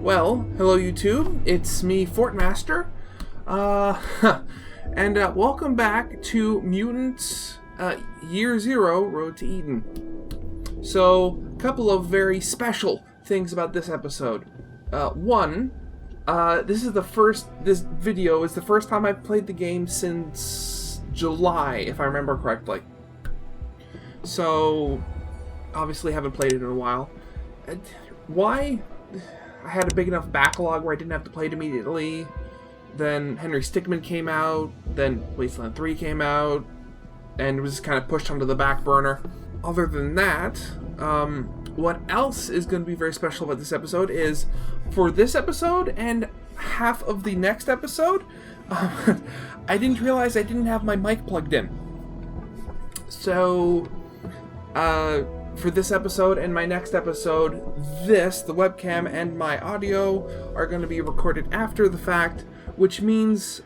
Well, hello YouTube, it's me, Fortmaster, and welcome back to Mutant Year Zero, Road to Eden. So, a couple of very special things about this episode. One, this video is the first time I've played the game since July, if I remember correctly. So, obviously haven't played it in a while. Why? I had a big enough backlog where I didn't have to play it immediately. Then Henry Stickmin came out. Then Wasteland 3 came out. And it was kind of pushed onto the back burner. Other than that, what else is going to be very special about this episode is, for this episode and half of the next episode, I didn't realize I didn't have my mic plugged in. So, for this episode and my next episode, the webcam and my audio are going to be recorded after the fact, which means,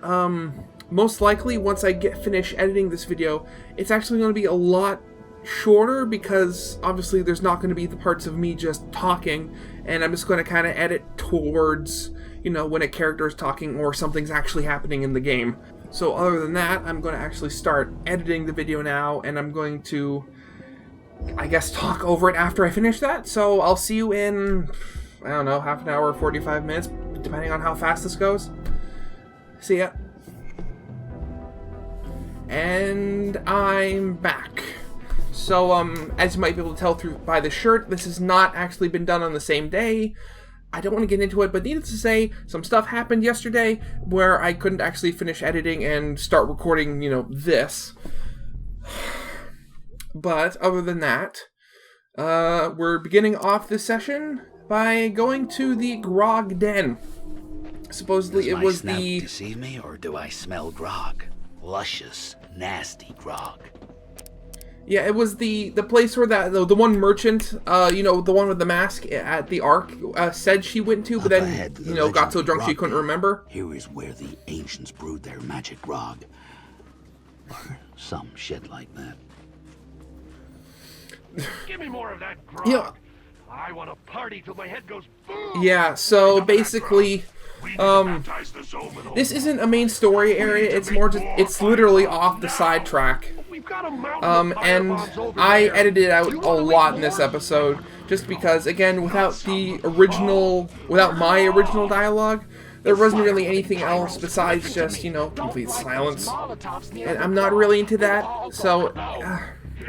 most likely, once I finish editing this video, it's actually going to be a lot shorter, because obviously there's not going to be the parts of me just talking, and I'm just going to kind of edit towards, when a character is talking or something's actually happening in the game. So other than that, I'm going to actually start editing the video now, and I'm going to, I guess, talk over it after I finish that. So I'll see you in, I don't know, half an hour, 45 minutes, depending on how fast this goes. See ya. And I'm back. So, as you might be able to tell by the shirt, this has not actually been done on the same day. I don't want to get into it, but needless to say, some stuff happened yesterday where I couldn't actually finish editing and start recording, this. But other than that, we're beginning off this session by going to the Grog Den. Supposedly it was Does my snout deceive me, or do I smell grog? Luscious, nasty grog. Yeah, it was the place where the one merchant, the one with the mask at the Ark, said she went to, but then, got so drunk she couldn't remember. Here is where the ancients brewed their magic grog. Or some shit like that. Give me more of that grog. Yeah. I want to party till my head goes boom. Yeah, so basically, this isn't a main story area, it's more just, it's literally off the sidetrack. And I edited out a lot in this episode, just because, again, without my original dialogue, there wasn't really anything else besides just, complete silence. And I'm not really into that, so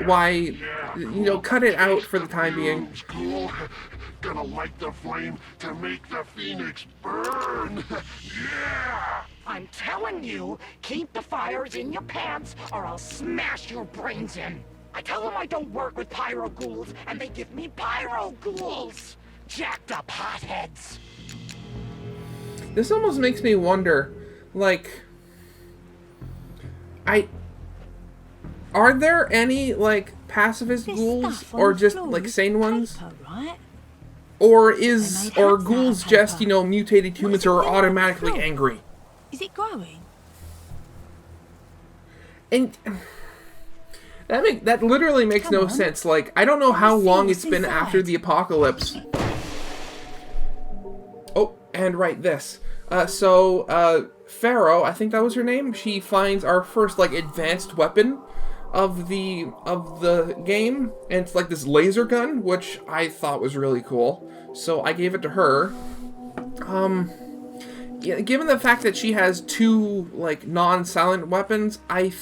why, cut it out for the time being. Gonna light the flame to make the phoenix burn. Yeah! I'm telling you, keep the fires in your pants or I'll smash your brains in. I tell them I don't work with pyro ghouls, and they give me pyro ghouls. Jacked up hotheads. This almost makes me wonder, are there any, pacifist ghouls, or just, sane ones? Or are ghouls just, mutated humans who are automatically angry? Is it growing? And that literally makes no sense. I don't know how long it's been after the apocalypse. Oh, and this. Pharaoh, I think that was her name, she finds our first, advanced weapon of the game, and it's this laser gun, which I thought was really cool. So I gave it to her. Yeah, given the fact that she has two non-silent weapons, I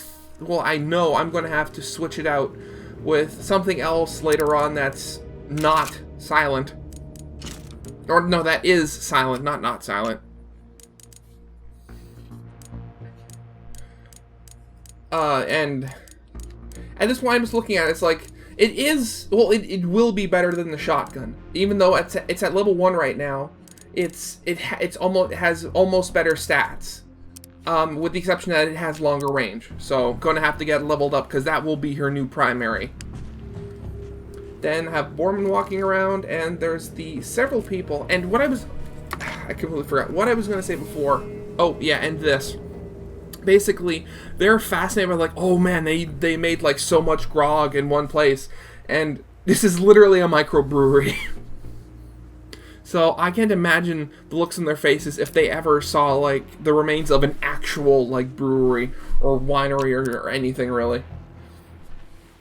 know I'm going to have to switch it out with something else later on that's not silent. Or no, that is silent, not silent. And this one I'm just looking at it, it's it will be better than the shotgun, even though it's at level 1 right now. It has almost better stats, with the exception that it has longer range. So gonna have to get leveled up, because that will be her new primary. Then have Borman walking around, and there's the several people. And I completely forgot what I was gonna say before. Oh yeah, and this. Basically, they're fascinated by oh man, they made so much grog in one place, and this is literally a microbrewery. So I can't imagine the looks on their faces if they ever saw, like, the remains of an actual, like, brewery or winery or anything, really.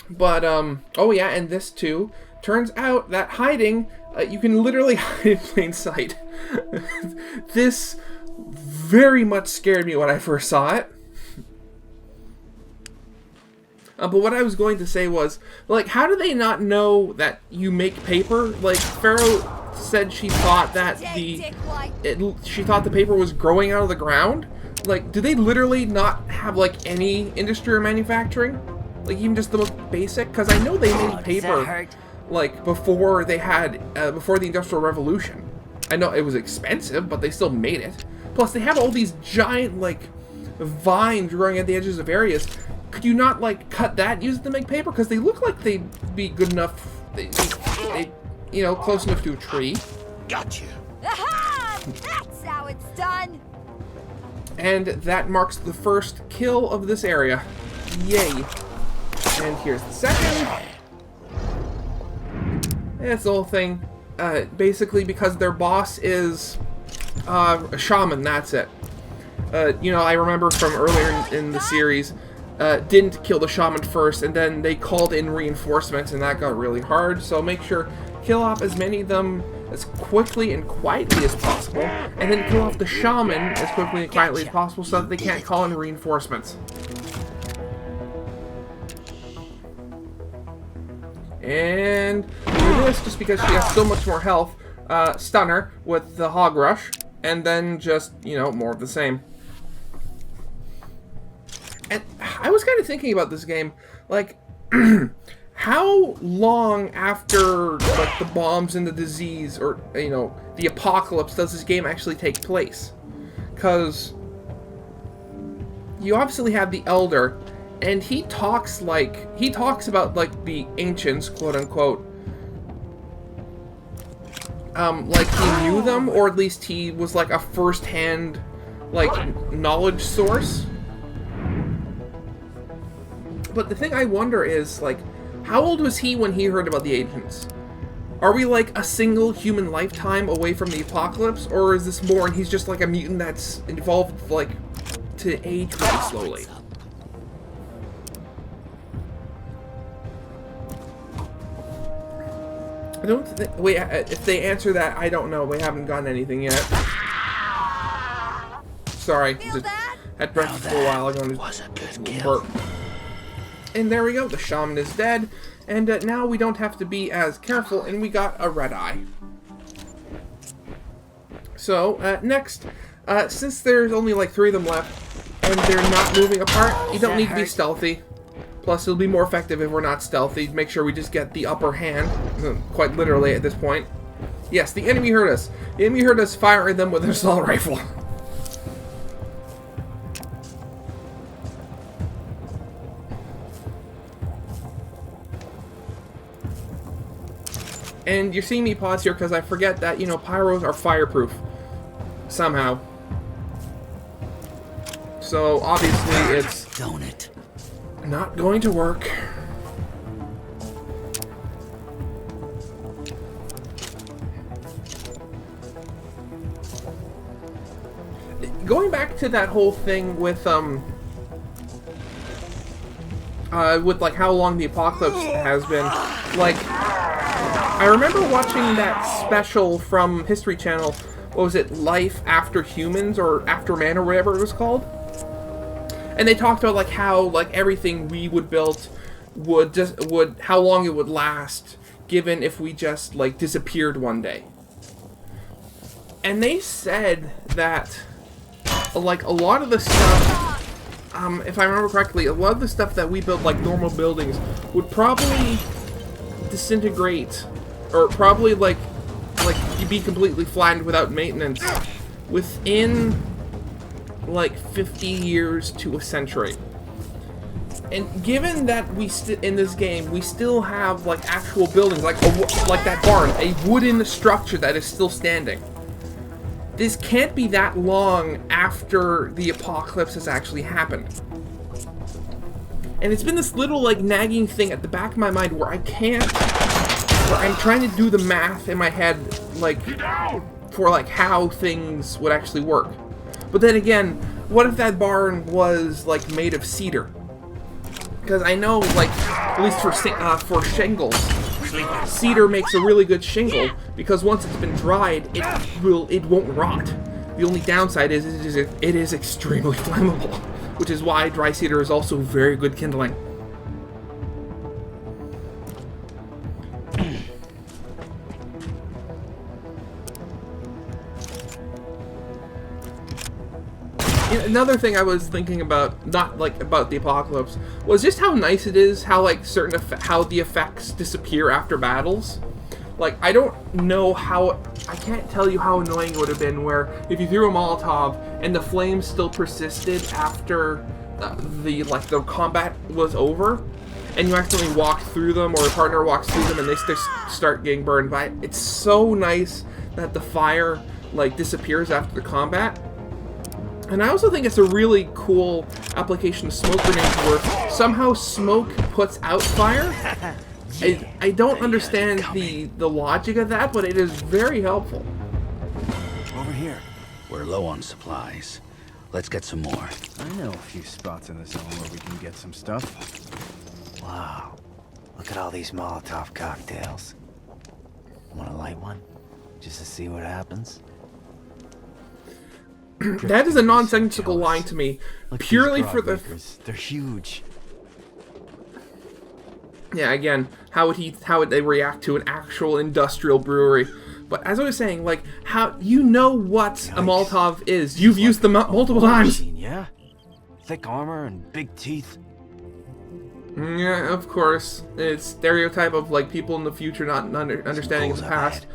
But, oh yeah, and this, too. Turns out that hiding, you can literally hide in plain sight. This very much scared me when I first saw it. But what I was going to say was, like, how do they not know that you make paper? Like, Pharaoh said she thought that she thought the paper was growing out of the ground. Like, do they literally not have, like, any industry or manufacturing? Like, even just the most basic? Because I know they made paper, like, before they had, before the Industrial Revolution. I know it was expensive, but they still made it. Plus, they have all these giant, like, vines growing at the edges of areas. Could you not, like, cut that and use it to make paper? Because they look like they'd be good enough, you know, close enough to a tree. Gotcha. Aha! That's how it's done! And that marks the first kill of this area. Yay. And here's the second. That's the whole thing. Basically because their boss is a shaman, that's it. You know, I remember from earlier in the series, didn't kill the shaman first, and then they called in reinforcements, and that got really hard. So make sure, kill off as many of them as quickly and quietly as possible, and then kill off the shaman as quickly and quietly as possible so that they can't call in reinforcements. And do this just because she has so much more health. Stun her with the hog rush, and then just, you know, more of the same. And I was kind of thinking about this game, like, how long after, like, the bombs and the disease, or, you know, the apocalypse, does this game actually take place? Because you obviously have the Elder, and he talks about, like, the ancients, quote-unquote, like he knew them, or at least he was, like, a first-hand, like, knowledge source. But the thing I wonder is, like, how old was he when he heard about the ancients? Are we, like, a single human lifetime away from the apocalypse, or is this more and he's just, like, a mutant that's evolved, like, to age pretty slowly? I don't think... Wait, if they answer that, I don't know. We haven't gotten anything yet. Sorry. Just had breakfast a while ago and Was a good kill. burp. And there we go. The shaman is dead. And now we don't have to be as careful, and we got a red eye. So, next, since there's only like 3 of them left, and they're not moving apart, you don't need to be stealthy. Plus, it'll be more effective if we're not stealthy. Make sure we just get the upper hand, quite literally at this point. Yes, the enemy heard us. The enemy heard us firing them with an assault rifle. And you're seeing me pause here because I forget that, you know, pyros are fireproof. Somehow. So, obviously, it's Don't it? not going to work. Going back to that whole thing with like how long the apocalypse has been, like, I remember watching that special from History Channel. What was it, Life After Humans, or After Man, or whatever it was called? And they talked about, like, how, like, everything we would build would how long it would last, given if we just, like, disappeared one day. And they said that, like, a lot of the stuff, if I remember correctly, a lot of the stuff that we built, like normal buildings, would probably disintegrate, or probably, like be completely flattened without maintenance within, like, 50 years to a century. And given that we in this game we still have, like, actual buildings, like that barn, a wooden structure that is still standing, this can't be that long after the apocalypse has actually happened. And it's been this little, like, nagging thing at the back of my mind where I'm trying to do the math in my head, like for like how things would actually work. But then again, what if that barn was like made of cedar? Because I know, like, at least for shingles, cedar makes a really good shingle because once it's been dried, it won't rot. The only downside is it is extremely flammable, which is why dry cedar is also very good kindling. Another thing I was thinking about, not like about the apocalypse, was just how nice it is how like how the effects disappear after battles. Like, I don't know how, I can't tell you how annoying it would have been where if you threw a Molotov and the flames still persisted after the combat was over, and you accidentally walk through them, or a partner walks through them and they start getting burned by it. It's so nice that the fire like disappears after the combat. And I also think it's a really cool application of smoke grenades where somehow smoke puts out fire. I don't understand the logic of that, but it is very helpful. Over here. We're low on supplies. Let's get some more. I know a few spots in the zone where we can get some stuff. Wow. Look at all these Molotov cocktails. Want to light one? Just to see what happens? That is a nonsensical line to me, Look, purely these for grog the... makers, they're huge. Yeah, again, how would they react to an actual industrial brewery? But as I was saying, like, how you know what a Molotov is. You've used them multiple times. Machine, yeah? Thick armor and big teeth. Yeah, of course. It's stereotype of like people in the future not understanding the past.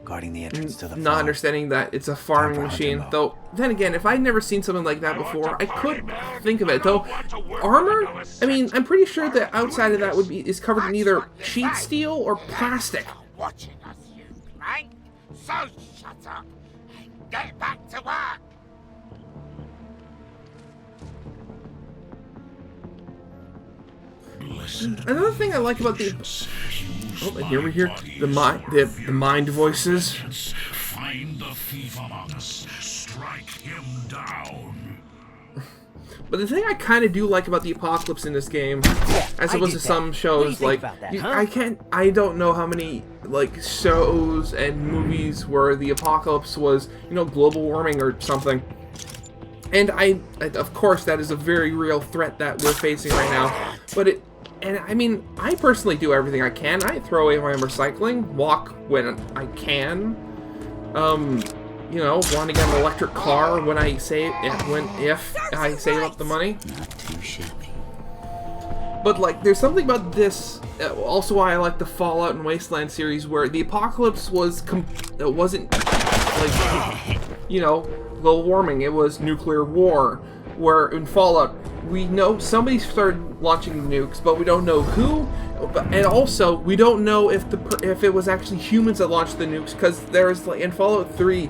Guarding the entrance to the Not understanding that it's a farming machine. Though, then again, if I'd never seen something like that before, I could think of it. Though, armor, I mean, I'm pretty sure the outside of that is covered in either sheet steel or plastic. Watching us, you right? So shut up and get back to work. Another thing I like about the... Oh, and here we hear the mind voices. Find the thief among us. Strike him down. But the thing I kind of do like about the apocalypse in this game, as opposed to some shows, like, I don't know how many, like, shows and movies where the apocalypse was, you know, global warming or something. And of course, that is a very real threat that we're facing right now. But I mean, I personally do everything I can. I throw away my recycling, walk when I can. You know, want to get an electric car when I save, if I save up the money. Not too shabby. But like, there's something about this. Also, why I like the Fallout and Wasteland series, where the apocalypse wasn't like, you know, global warming. It was nuclear war. Where in Fallout, we know somebody started launching nukes, but we don't know who, and also we don't know if it was actually humans that launched the nukes, because there's like in Fallout 3,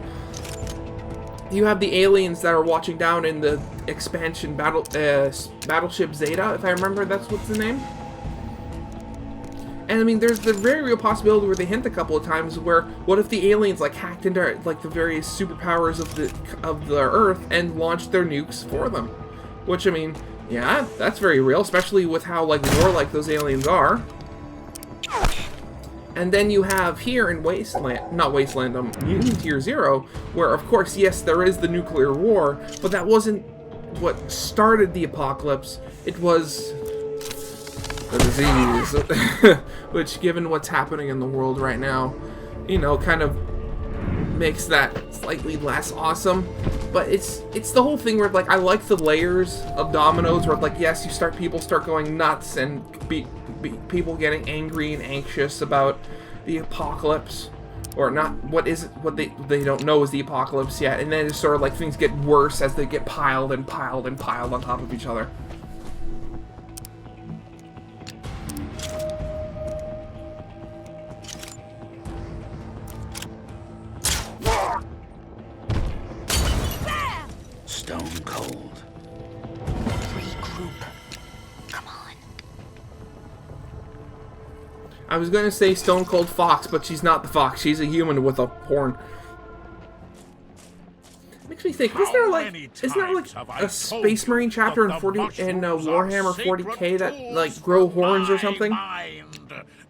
you have the aliens that are watching down in the expansion battleship Zeta, if I remember that's what's the name. And I mean, there's the very real possibility where they hint a couple of times where what if the aliens like hacked into like the various superpowers of the Earth and launched their nukes for them, which I mean, yeah, that's very real, especially with how like warlike those aliens are. And then you have here in Mutant Year Zero, where of course, yes, there is the nuclear war, but that wasn't what started the apocalypse. It was the disease, which, given what's happening in the world right now, you know, kind of makes that slightly less awesome. But it's the whole thing where, like, I like the layers of dominoes where, like, yes, people start going nuts and people getting angry and anxious about the apocalypse, or not what they don't know is the apocalypse yet, and then it's sort of like things get worse as they get piled and piled and piled on top of each other. Stone cold. Regroup. Come on. I was gonna say Stone Cold Fox, but she's not the fox. She's a human with a horn. Makes me think, isn't there like a Space Marine chapter in Warhammer 40k that like grow horns or something?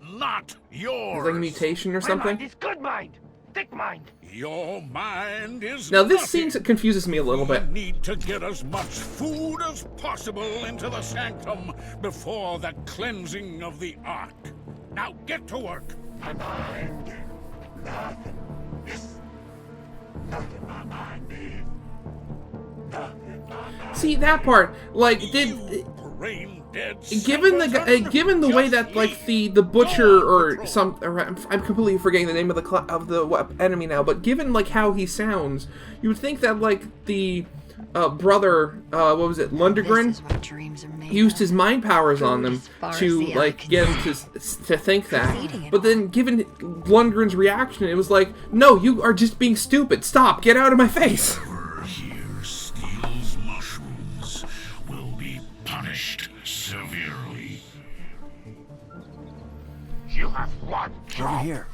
Not yours. It's like a mutation or My something. mind is good mind. Thick mind. Your mind is Now this nothing. seems confuses me a little bit. We need to get as much food as possible into the sanctum before the cleansing of the Ark. Now get to work. My mind. Nothing. Yes. Nothing my mind needs. Nothing my mind. See that part, like given the way that like the butcher or some, I'm completely forgetting the name of the enemy now, but given like how he sounds, you would think that like the brother, what was it, Lundgren, used his mind powers on them to like get him to think that. But then given Lundgren's reaction, it was like, no, you are just being stupid. Stop, get out of my face. Here steals mushrooms will be punished severely. You have one job. Over here.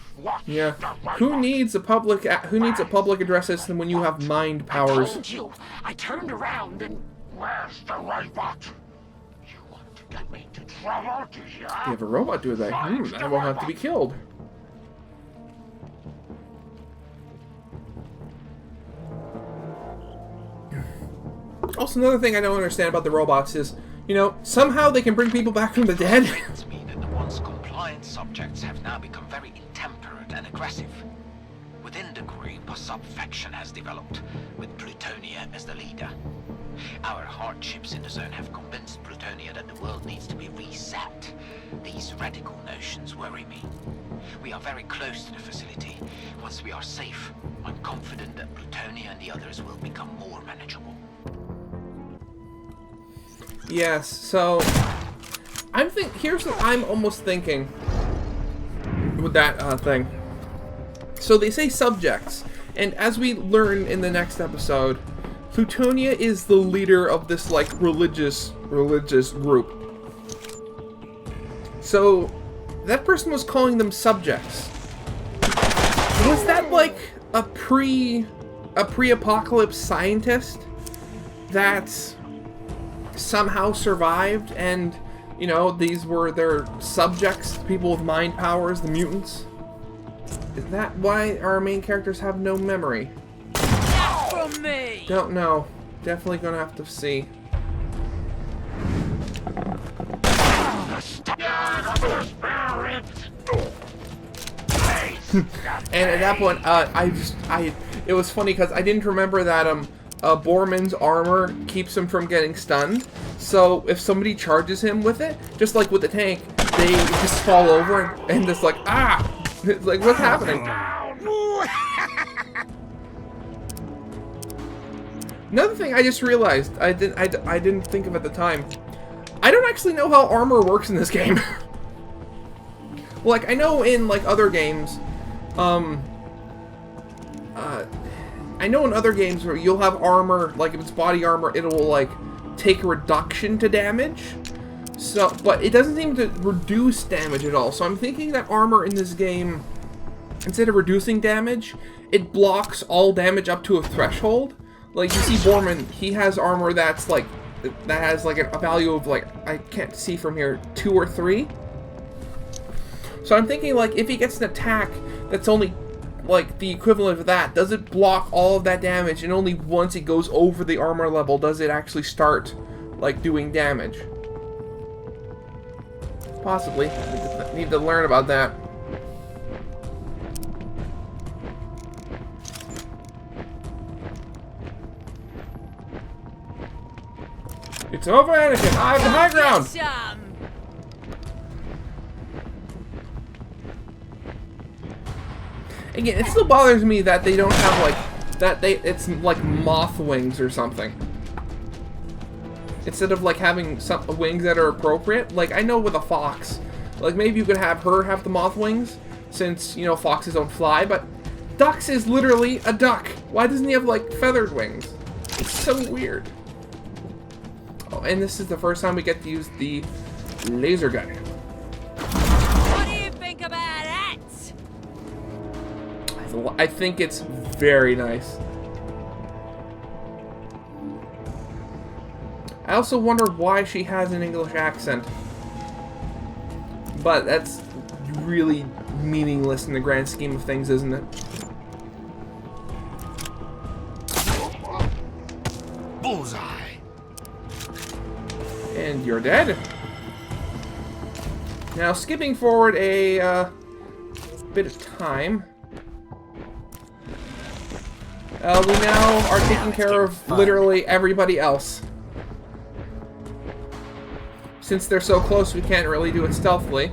Yeah. Who needs a public address system when you have mind I powers? told you. I turned around and... Where's the robot? You want to get me into trouble, do you? You have a robot do that. I won't have to be killed. Also, another thing I don't understand about the robots is, you know, somehow they can bring people back from the dead. Reminds me that the once compliant subjects have now become very intemperate and aggressive. Within the group, a sub-faction has developed, with Plutonia as the leader. Our hardships in the zone have convinced Plutonia that the world needs to be reset. These radical notions worry me. We are very close to the facility. Once we are safe, I'm confident that Plutonia and the others will become more manageable. Yes, so here's what I'm almost thinking with that thing. So they say subjects, and as we learn in the next episode, Plutonia is the leader of this like religious group. So that person was calling them subjects. Was that like a pre-apocalypse scientist that somehow survived, and you know, these were their subjects, people with mind powers, the mutants? Is that why our main characters have no memory? Not from me. Don't know. Definitely gonna have to see. And at that point, it was funny because I didn't remember that Borman's armor keeps him from getting stunned. So if somebody charges him with it, just like with the tank, they just fall over and just like, ah! It's like, what's happening? Another thing I just realized, I didn't think of at the time. I don't actually know how armor works in this game. Like, I know in like other games, I know in other games where you'll have armor, like if it's body armor, it will like take a reduction to damage. So, but it doesn't seem to reduce damage at all. So I'm thinking that armor in this game, instead of reducing damage, it blocks all damage up to a threshold. Like you see Borman, he has armor that's like, that has like a value of like, I can't see from here, 2 or 3. So I'm thinking like if he gets an attack that's only like the equivalent of that, does it block all of that damage, and only once it goes over the armor level does it actually start like doing damage? Possibly. I need to learn about that. It's over, Anakin. I have the high ground. Again, it still bothers me that they don't have like that. It's like moth wings or something. Instead of like having some wings that are appropriate. Like I know with a fox, like maybe you could have her have the moth wings, since you know foxes don't fly. But Dux is literally a duck. Why doesn't he have like feathered wings? It's so weird. Oh, and this is the first time we get to use the laser gun. What do you think I think it's very nice. I also wonder why she has an English accent. But that's really meaningless in the grand scheme of things, isn't it? Bullseye. And you're dead. Now, skipping forward a bit of time, we now are taking care of literally everybody else. Since they're so close, we can't really do it stealthily.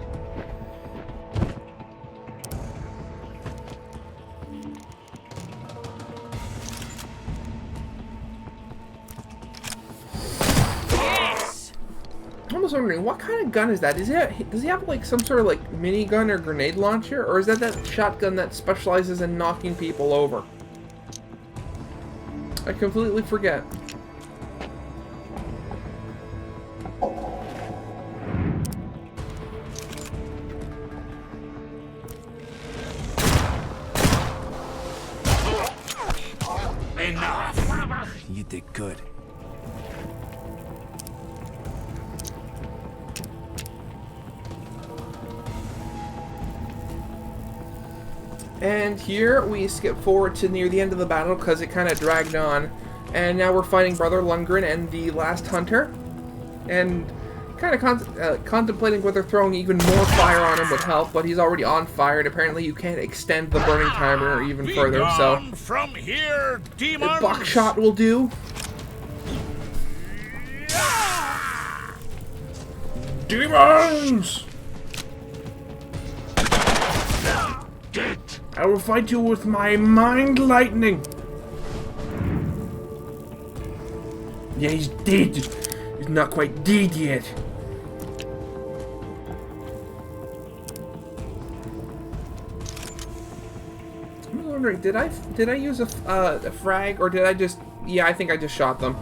I'm almost wondering, what kind of gun is that? Does he have like some sort of like minigun or grenade launcher? Or is that shotgun that specializes in knocking people over? I completely forget. Enough. You did good. And here we skip forward to near the end of the battle because it kind of dragged on. And now we're fighting Brother Lundgren and the last hunter. And kind of contemplating whether throwing even more fire on him would help, but he's already on fire, and apparently you can't extend the burning timer even further, so... From here, demons! Buckshot will do. Demons! I will fight you with my mind lightning. Yeah, he's dead. He's not quite dead yet. I'm wondering, did I use a frag, or did I just? Yeah, I think I just shot them.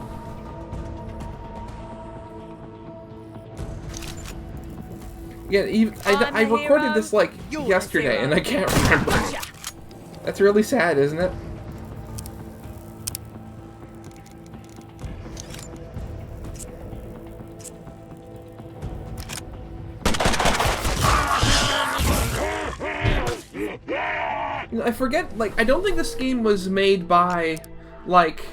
Yeah, even, I recorded this like yesterday, and I can't remember. That's really sad, isn't it? You know, I forget, like, I don't think this game was made by, like,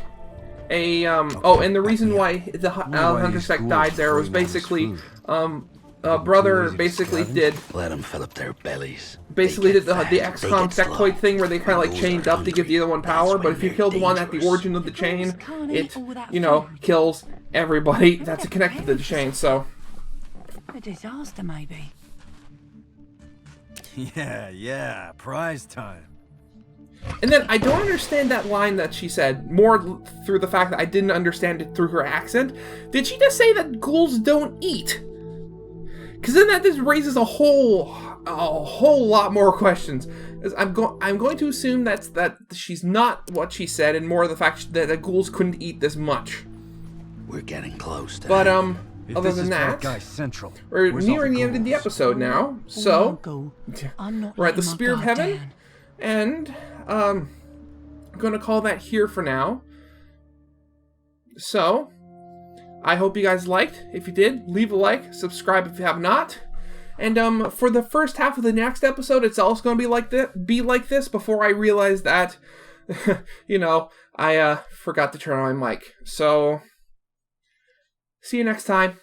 a, oh, and the reason why the Hunter Sect died there was basically, Brother basically did... Let them fill up their bellies. Basically did the XCOM sectoid thing where they kind of, like, chained up to give the other one power, but if you kill the one at the origin of the chain, it, you know, kills everybody that's connected to the chain, so... A disaster, maybe. Yeah, prize time. And then I don't understand that line that she said, more through the fact that I didn't understand it through her accent. Did she just say that ghouls don't eat? Because then that just raises a whole lot more questions. I'm going to assume that she's not what she said, and more the fact that the ghouls couldn't eat this much. We're getting close to But it. other than that, we're nearing the end of the episode now. So we're at the Spear of Heaven, and I'm going to call that here for now. So I hope you guys liked. If you did, leave a like, subscribe if you have not. And for the first half of the next episode, it's also going to be like this before I realize that, you know, I forgot to turn on my mic. So see you next time.